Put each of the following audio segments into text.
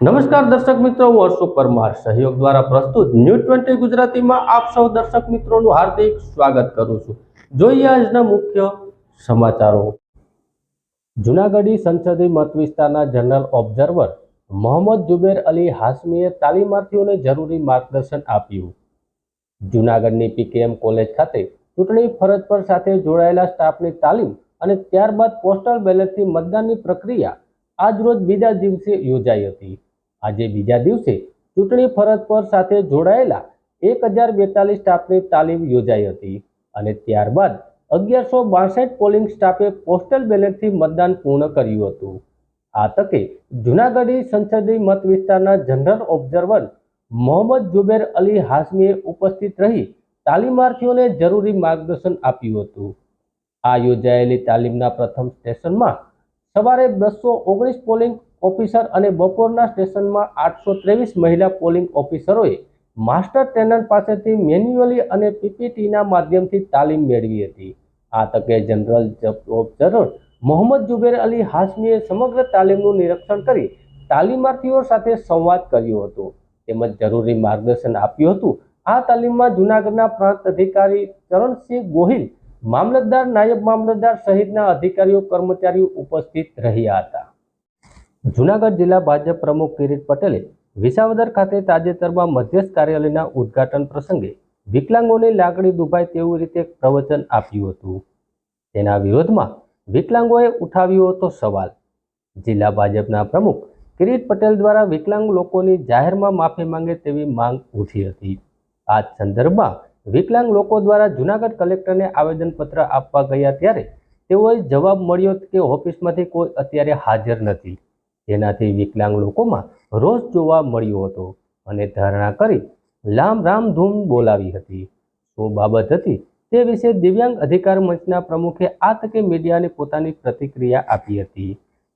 નમસ્કાર દર્શક મિત્રો, હું અશોક પરમાર સહયોગ દ્વારા પ્રસ્તુત ન્યૂઝ 20 ગુજરાતીમાં આપ સૌ દર્શક મિત્રોનું હાર્દિક સ્વાગત કરું છું। જોઈએ આજના મુખ્ય સમાચારો। જૂનાગઢી સંસદીય મત વિસ્તારના જનરલ ઓબ્ઝર્વર મોહમ્મદ જુબેર અલી હાશમીએ તાલીમાર્થીઓને જરૂરી માર્ગદર્શન આપ્યું। જૂનાગઢની પીકેએમ કોલેજ ખાતે ચૂંટણી ફરજ પર સાથે જોડાયેલા સ્ટાફની તાલીમ અને ત્યારબાદ પોસ્ટલ બેલેટથી મતદાનની પ્રક્રિયા આજરોજ બીજા દિવસે યોજાઈ હતી। આજે બીજા દિવસે ચૂંટણી ફરજ પર સાથે જોડાયેલા 1042 સ્ટાફની તાલીમ યોજાઈ હતી અને ત્યારબાદ 1162 પોલિંગ સ્ટાફે પોસ્ટલ બેલેટથી મતદાન પૂર્ણ કર્યું હતું। આ તકે જૂનાગઢી સંસદીય મત વિસ્તારના જનરલ ઓબ્ઝર્વર મોહમ્મદ જુબેર અલી હાશમીએ ઉપસ્થિત રહી તાલીમાર્થીઓને જરૂરી માર્ગદર્શન આપ્યું હતું। આ યોજાયેલી તાલીમના પ્રથમ સ્ટેશનમાં સવારે 219 પોલિંગ ઓફિસર અને બપોરના સ્ટેશનમાં 823 મહિલા પોલિંગ ઓફિસરોએ માસ્ટર ટ્રેનર પાસેથી મેન્યુઅલી અને પીપીટીના માધ્યમથી તાલીમ મેળવી હતી। આ તકે જનરલ ઓબ્ઝર્વર મોહમ્મદ જુબેર અલી હાશમીએ સમગ્ર તાલીમનું નિરીક્ષણ કરી તાલીમાર્થીઓ સાથે સંવાદ કર્યો હતો તેમજ જરૂરી માર્ગદર્શન આપ્યું હતું। આ તાલીમમાં જૂનાગઢના પ્રાંત અધિકારી ચરણસિંહ ગોહિલ, મામલતદાર, નાયબ મામલતદાર સહિતના અધિકારીઓ કર્મચારીઓ ઉપસ્થિત રહ્યા હતા। જૂનાગઢ જિલ્લા ભાજપ પ્રમુખ કિરીટ પટેલે વિસાવદર ખાતે તાજેતરમાં મધ્યસ્થ કાર્યાલયના ઉદ્ઘાટન પ્રસંગે વિકલાંગોની લાગણી દુભાય તેવી રીતે પ્રવચન આપ્યું હતું। તેના વિરોધમાં વિકલાંગોએ ઉઠાવ્યો હતો સવાલ। જિલ્લા ભાજપના પ્રમુખ કિરીટ પટેલ દ્વારા વિકલાંગ લોકોની જાહેરમાં માફી માંગે તેવી માંગ ઉઠી હતી। આ સંદર્ભમાં વિકલાંગ લોકો દ્વારા જૂનાગઢ કલેક્ટરને આવેદનપત્ર આપવા ગયા ત્યારે તેઓએ જવાબ મળ્યો કે ઓફિસમાંથી કોઈ અત્યારે હાજર નથી। તેનાથી વિકલાંગ લોકોમાં રોષ જોવા મળ્યો હતો અને ધરણા કરી રામધૂમ બોલાવી હતી। શું બાબત હતી તે વિશે દિવ્યાંગ અધિકાર મંચના પ્રમુખે આ તકે મીડિયાને પોતાની પ્રતિક્રિયા આપી હતી।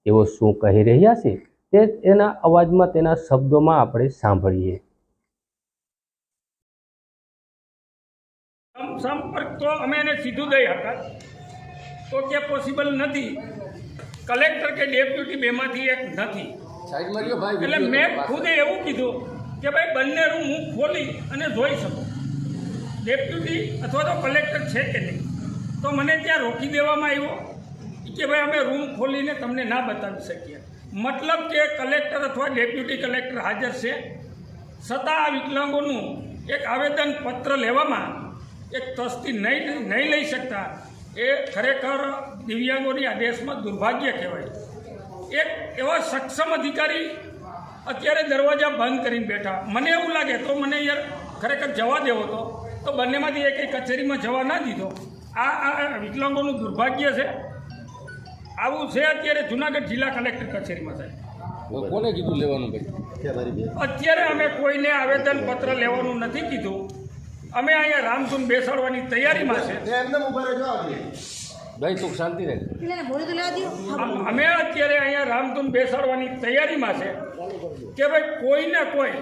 તેઓ શું કહી રહ્યા છે તે તેના અવાજમાં, તેના શબ્દોમાં આપણે સાંભળીએ। સંપર્ક તો અમે એને સીધું દઈ હતા તો કે પોસિબલ નથી, કલેક્ટર કે ડેપ્યુટી બેમાંથી એક નથી। એટલે મેં ખુદે એવું કીધું કે ભાઈ બંને રૂમ હું ખોલી અને જોઈ શકું, ડેપ્યુટી અથવા તો કલેક્ટર છે કે નહીં। તો મને ત્યાં રોકી દેવામાં આવ્યો કે ભાઈ અમે રૂમ ખોલીને તમને ના બતાવી શકીએ। મતલબ કે કલેક્ટર અથવા ડેપ્યુટી કલેક્ટર હાજર છે, છતાં આ વિકલાંગોનું એક આવેદન પત્ર લેવામાં એક તસ્તી નહીં લઈ શકતા એ ખરેખર દિવ્યાંગોની આ દેશમાં દુર્ભાગ્ય કહેવાય। એક એવા સક્ષમ અધિકારી અત્યારે દરવાજા બંધ કરીને બેઠા। મને એવું લાગે તો મને યાર ખરેખર જવા દેવો તો બંનેમાંથી એક કચેરીમાં જવા ના દીધો। આ વિકલાંગોનું દુર્ભાગ્ય છે। આવું છે અત્યારે જૂનાગઢ જિલ્લા કલેક્ટર કચેરીમાં સાહેબ। કોને કીધું લેવાનું ભાઈ? અત્યારે અમે કોઈને આવેદનપત્ર લેવાનું નથી કીધું। અમે અહીંયા રામધૂન બેસાડવાની તૈયારીમાં છે। ભાઈ તું શાંતિ રહે। અમે અત્યારે અહીંયા રામધૂન બેસાડવાની તૈયારીમાં છે કે ભાઈ કોઈને કોઈ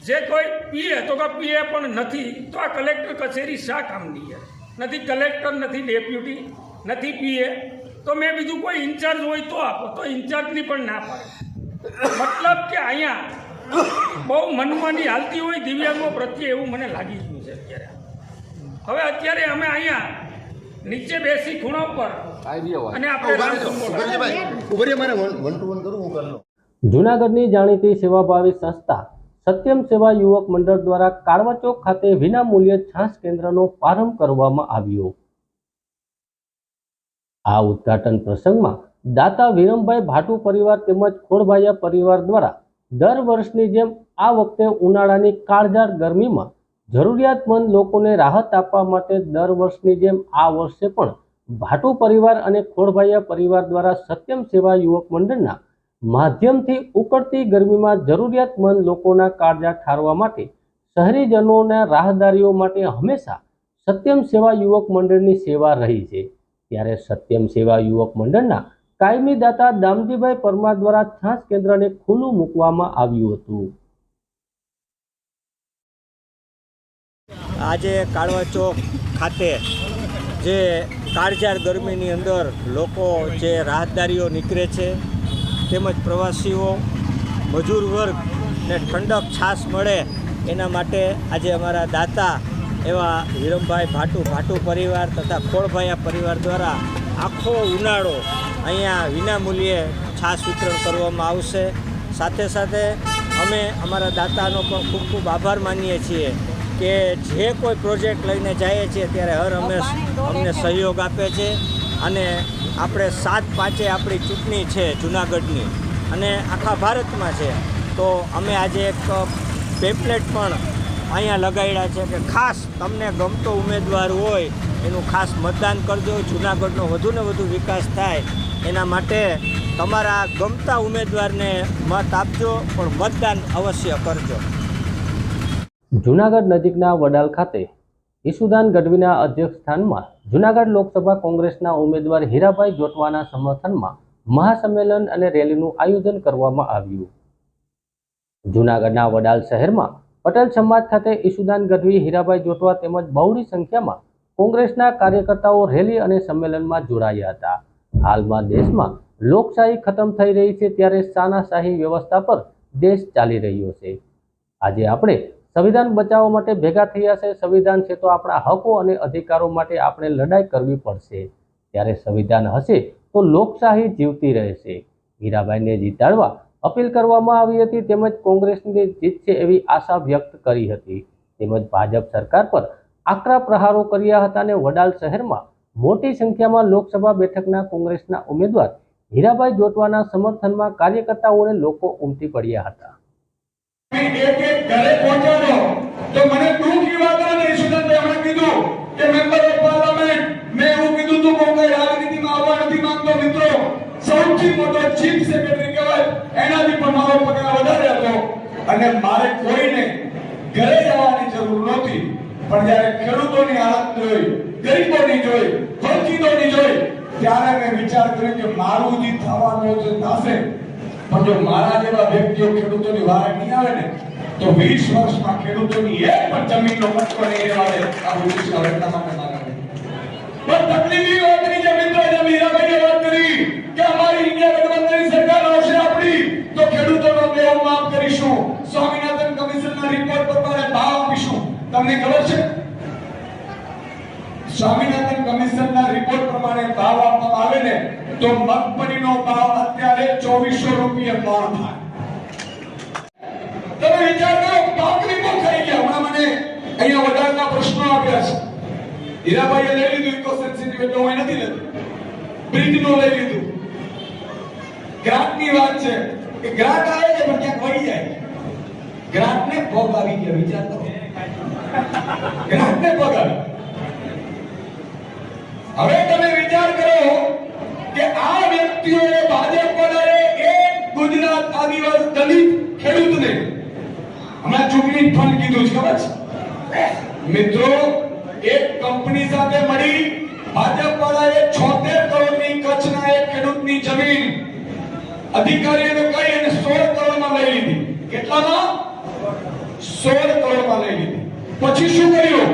જે કોઈ પીએ તો કે પીએ પણ નથી તો આ કલેક્ટર કચેરી શા કામની છે? નથી કલેક્ટર, નથી ડેપ્યુટી, નથી પીએ, તો મેં બીજું કોઈ ઇન્ચાર્જ હોય તો આપો, તો ઇન્ચાર્જની પણ ના પાડે। મતલબ કે અહીંયા બહુ મનમાની હાલતી હોય દિવ્યાંગો પ્રત્યે એવું મને લાગી ગયું છે અત્યારે। હવે અત્યારે અમે અહીંયા નીચે બેસી ખૂણા પર અને આપણે જૂનાગઢની જાણીતી સેવાભાવી સંસ્થા સત્યમ સેવા યુવક મંડળ દ્વારા કાળવા ચોક ખાતે વિનામૂલ્યે છાશ કેન્દ્રનો પ્રારંભ કરવામાં આવ્યો। આ ઉદ્ઘાટન પ્રસંગમાં દાતા વિરમભાઈ ભાટુ પરિવાર તેમજ ખોડભાઈયા પરિવાર દ્વારા દર વર્ષની જેમ આ વખતે ઉનાળાની કાળઝાળ ગરમીમાં જરૂરિયાતમંદ લોકોને રાહત આપવા માટે દર વર્ષની જેમ આ વર્ષે પણ ભાટુ પરિવાર અને ખોડભાઈયા પરિવાર દ્વારા સત્યમ સેવા યુવક મંડળના માધ્યમથી ઉકળતી ગરમીમાં જરૂરિયાતમંદ લોકોના કાળજા ઠારવા માટે શહેરીજનોના રાહદારીઓ માટે હંમેશા સત્યમ સેવા યુવક મંડળની સેવા રહી છે। ત્યારે સત્યમ સેવા યુવક મંડળના કાયમી દાતા દામજીભાઈ પરમાર દ્વારા છાશ કેન્દ્રને ખુલ્લું મૂકવામાં આવ્યું હતું। આજે કાળવા ચોક ખાતે જે કાળઝાળ ગરમીની અંદર લોકો જે રાહદારીઓ નીકળે છે તેમજ પ્રવાસીઓ મજૂર વર્ગને ઠંડક છાશ મળે એના માટે આજે અમારા દાતા એવા વિરમભાઈ ભાટુ પરિવાર તથા ખોળભાયા પરિવાર દ્વારા આખો ઉનાળો અહીંયા વિનામૂલ્યે છાશ વિતરણ કરવામાં આવશે. સાથે સાથે અમે અમારા દાતાનો પણ ખૂબ ખૂબ આભાર માનીએ છીએ કે જે કોઈ પ્રોજેક્ટ લઈને જઈએ છીએ ત્યારે હર હંમેશ અમને સહયોગ આપે છે. અને આપણે 7/5 આપણી ચૂંટણી છે જૂનાગઢની અને આખા ભારતમાં છે, તો અમે આજે એક પેમ્પલેટ પણ અહીંયા લગાડ્યા છે કે ખાસ તમને ગમતો ઉમેદવાર હોય એનું ખાસ મતદાન કરજો. જૂનાગઢનો વધુને વધુ વિકાસ થાય એના માટે તમારા ગમતા ઉમેદવારને મત આપજો, પણ મતદાન અવશ્ય કરજો. જૂનાગઢ નજીકના વડાલ ખાતે ઈસુદાન ગઢવીના અધ્યક્ષ સ્થાનમાં જૂનાગઢ લોકસભા કોંગ્રેસના ઉમેદવાર હીરાભાઈ જોટવાના સમર્થનમાં મહાસંમેલન અને રેલીનું આયોજન કરવામાં આવ્યું. જૂનાગઢના વડાલ શહેરમાં પટેલ સમાજ ખાતે ઈસુદાન ગઢવી, હીરાભાઈ જોટવા તેમજ બહોળી સંખ્યામાં કોંગ્રેસના કાર્યકર્તાઓ રેલી અને સંમેલનમાં જોડાયા હતા. હાલમાં દેશમાં લોકશાહી ખતમ થઈ રહી છે, ત્યારે તાનાશાહી વ્યવસ્થા પર દેશ ચાલી રહ્યો છે. આજે આપણે સંવિધાન બચાવવા માટે ભેગા થયા છે. સંવિધાન છે તો આપણા હકો અને અધિકારો માટે આપણે લડાઈ કરવી પડશે. ત્યારે સંવિધાન હશે તો લોકશાહી જીવતી રહેશે. હીરાભાઈને જીતાડવા અપીલ કરવામાં આવી હતી, તેમજ કોંગ્રેસની જીતશે એવી આશા વ્યક્ત કરી હતી. તેમજ ભાજપ સરકાર પર આકરા પ્રહારો કર્યા હતા અને વડાલ શહેરમાં મોટી સંખ્યામાં લોકસભા બેઠકના કોંગ્રેસના ઉમેદવાર હીરાભાઈ જોટવાના સમર્થનમાં કાર્યકર્તાઓને લોકો ઉમટી પડ્યા હતા. એક ઘરે પહોંચ્યો તો મને દુઃખ એ વાતનો ઈશુદાનભાઈ હમણાં કીધું કે મેમ્બર ઓફ પાર્લામેન્ટ મેં એવું કીધું તું કે હું રાજનીતિમાં આવવા નથી માંગતો. મિત્રો, સૌથી મોટો ચીફ સેક્રેટરી કહેવાય, એનાથી પણ મારો પગાર વધારે હતો અને મારે કોઈને ઘરે જવાની જરૂર નહોતી. પણ જ્યારે ખેડૂતોની હાલત જોઈ, ગરીબોની જોઈ, વંચિતોની જોઈ, ત્યારે મેં વિચાર કર્યો કે મારું જે થવાનું છે થશે, પણ જો મારા જેવા વ્યક્તિઓ ખેડૂતોની વારે નહીં આવે ને તો 20 વર્ષમાં ખેડૂતોની એક પણ જમીનનો કટકો નહીં રહેવા દે. આ ભવિષ્ય એટલા માટે મારે પણ તકલીફ એ વાતની છે મિત્રો, જેમ હીરાભાઈએ વાત કરી કે અમારી ઇન્ડિયા ગઠબંધનની સરકાર આવશે આપણી તો ખેડૂતોનો દેવું માફ કરીશું, સ્વામિનાથન કમિશનના રિપોર્ટ પ્રમાણે ભાવ આપીશું. તમને ખબર છે સ્વામિનાથન કમિશનના રિપોર્ટ પ્રમાણે ભાવ આપવામાં આવે ને તો મગફળીનો ભાવ અત્યારે 2400 રૂપિયા મણ થાય. તમે વિચાર કરો, પાકની બહુ ખાઈ ગયા. હમણાં મને અહીંયા વડાળના પ્રશ્નો આપ્યા છે. હીરાભાઈએ લઈ લીધું ઇકો સેન્સિટિવ, એટલે હું નથી લેતો. બ્રિજનું લઈ લીધું. ગ્રાન્ટની વાત છે કે ગ્રાન્ટ આવે છે પણ ક્યાંક વળી જાય. ગ્રાન્ટને ભોગ આવી ગયા. વિચાર કરો, ગ્રાન્ટને ભોગ આવી. હવે તમે વિચાર કરો કે આ વ્યક્તિઓએ ભાજપ વાળાએ એક ગુજરાત આદિવાસી દલિત ખેડૂતને હમણાં ચૂંટણી ફંડ કીધું છે, ખબર છે મિત્રો? એક કંપની સાથે મળી ભાજપ વાળાએ 76 કરોડની કચ્છના એક ખેડૂતની જમીન અધિકારીઓને કહી અને 16 કરોડમાં લઈ લીધી. કેટલામાં? 16 કરોડમાં લઈ લીધી. પછી શું કર્યું?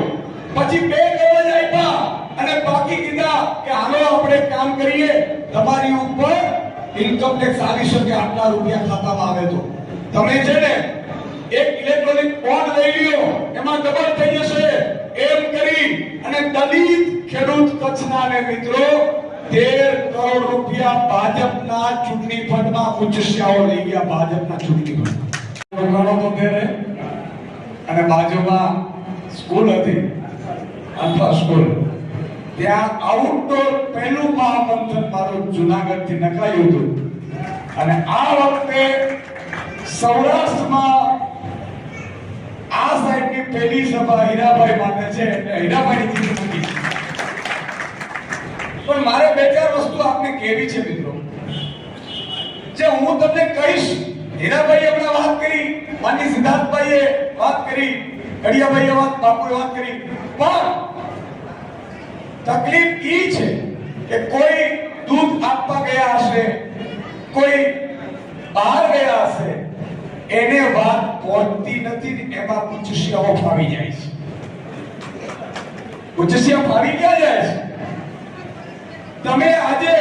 પછી 2 કરોડ આપ્યા અને બાકી કીધા કે હાલો આપણે કામ કરીએ, તમારી ઉપર ઇન્કમ ટેક્સ આવી શકે, આટલા રૂપિયા ખાતામાં આવે તો તમે છે ને એક ઇલેક્ટ્રોનિક બોન્ડ લઈ લ્યો, એમાં ડબલ થઈ જશે. એમ કરી અને દલિત ખેડૂત કચ્છના ને મિત્રો 13 કરોડ રૂપિયા ભાજપના ચૂંટણી ફંડમાં ઉચ્ચસ્યાઓ લઈ ગયા. ભાજપના ચૂંટણી ફંડ ઘણો તો તેરે અને બાજુમાં સ્કૂલ હતી, અલ્ફા સ્કૂલ, ત્યાં આઉટડોર પહેલું મહામંથન મારું જૂનાગઢ થી નખાયું હતું. અને આ વખતે સૌરાષ્ટ્રમાં આ સાઈડની પહેલી સભા હીરાભાઈ માટે છે, એટલે હીરાભાઈની જીત નથી. પણ મારે 2-4 વસ્તુ આપને કહેવી છે મિત્રો, જે હું તમને કહીશ. હીરાભાઈએ હમણાં વાત કરી, માનની સિદ્ધાર્થભાઈએ વાત કરી, કડિયાભાઈએ વાત, બાપુએ વાત કરી. પણ તકલીફ ઈ છે કે કોઈ દૂધ આપવા ગયા હશે, કોઈ બહાર ગયા હશે, એને વાત પહોંચતી નથી ને એમાં ઉચ્ચશિયાઓ ફાવી જાય છે. ઉચ્ચશિયા ફાવી ક્યાં જાય છે? તમે આજે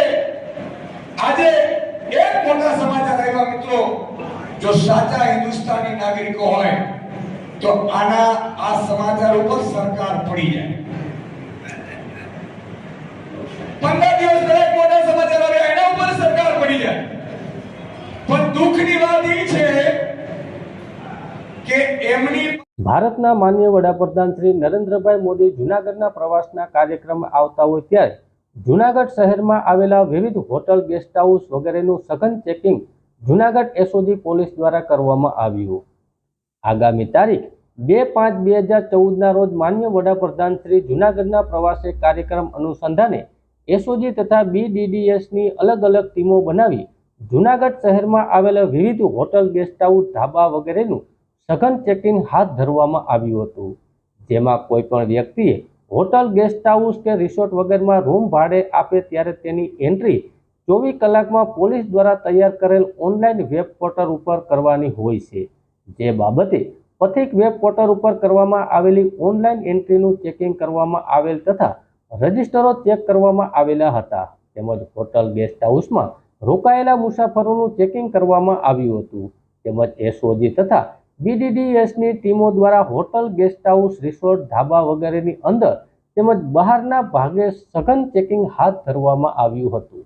એક મોટા સમાચાર આવ્યા મિત્રો, જો સાચા હિન્દુસ્તાની નાગરિકો હોય તો આ સમાચાર ઉપર સરકાર પડી જાય. 15 દિવસ પહેલા એક મોટા સમાચાર આવ્યા, એના ઉપર સરકાર પડી જાય. પણ દુઃખની વાત એ છે કે એમની ભારતના માનનીય વડાપ્રધાન શ્રી નરેન્દ્રભાઈ મોદી જૂનાગઢના પ્રવાસના કાર્યક્રમમાં આવતા હોય ત્યારે જૂનાગઢ શહેરમાં આવેલા વિવિધ હોટલ, ગેસ્ટ હાઉસ વગેરેનું સઘન ચેકિંગ જૂનાગઢ એસઓજી પોલીસ દ્વારા કરવામાં આવ્યું. આગામી તારીખ 2/5/2014ના રોજ માનનીય વડાપ્રધાન શ્રી જૂનાગઢના પ્રવાસે કાર્યક્રમ અનુસંધાને એસઓજી તથા BDDSની અલગ અલગ ટીમો બનાવી જૂનાગઢ શહેરમાં આવેલા વિવિધ હોટલ, ગેસ્ટ હાઉસ, ધાબા વગેરેનું સઘન ચેકિંગ હાથ ધરવામાં આવ્યું હતું. જેમાં કોઈ પણ વ્યક્તિએ હોટલ, ગેસ્ટ હાઉસ કે રિસોર્ટ વગેરેમાં રૂમ ભાડે આપે ત્યારે તેની એન્ટ્રી 24 કલાકમાં પોલીસ દ્વારા તૈયાર કરેલ ઓનલાઈન વેબ પોર્ટલ ઉપર કરવાની હોય છે. જે બાબતે પથિક વેબ પોર્ટલ ઉપર કરવામાં આવેલી ઓનલાઈન એન્ટ્રીનું ચેકિંગ કરવામાં આવેલ તથા રજિસ્ટરો ચેક કરવામાં આવેલા હતા. તેમજ હોટલ, ગેસ્ટ હાઉસમાં રોકાયેલા મુસાફરોનું ચેકિંગ કરવામાં આવ્યું હતું. તેમજ એસઓજી તથા BDDSની ટીમો દ્વારા હોટલ, ગેસ્ટ હાઉસ, રિસોર્ટ, ધાબા વગેરેની અંદર તેમજ બહારના ભાગે સઘન ચેકિંગ હાથ ધરવામાં આવ્યું હતું.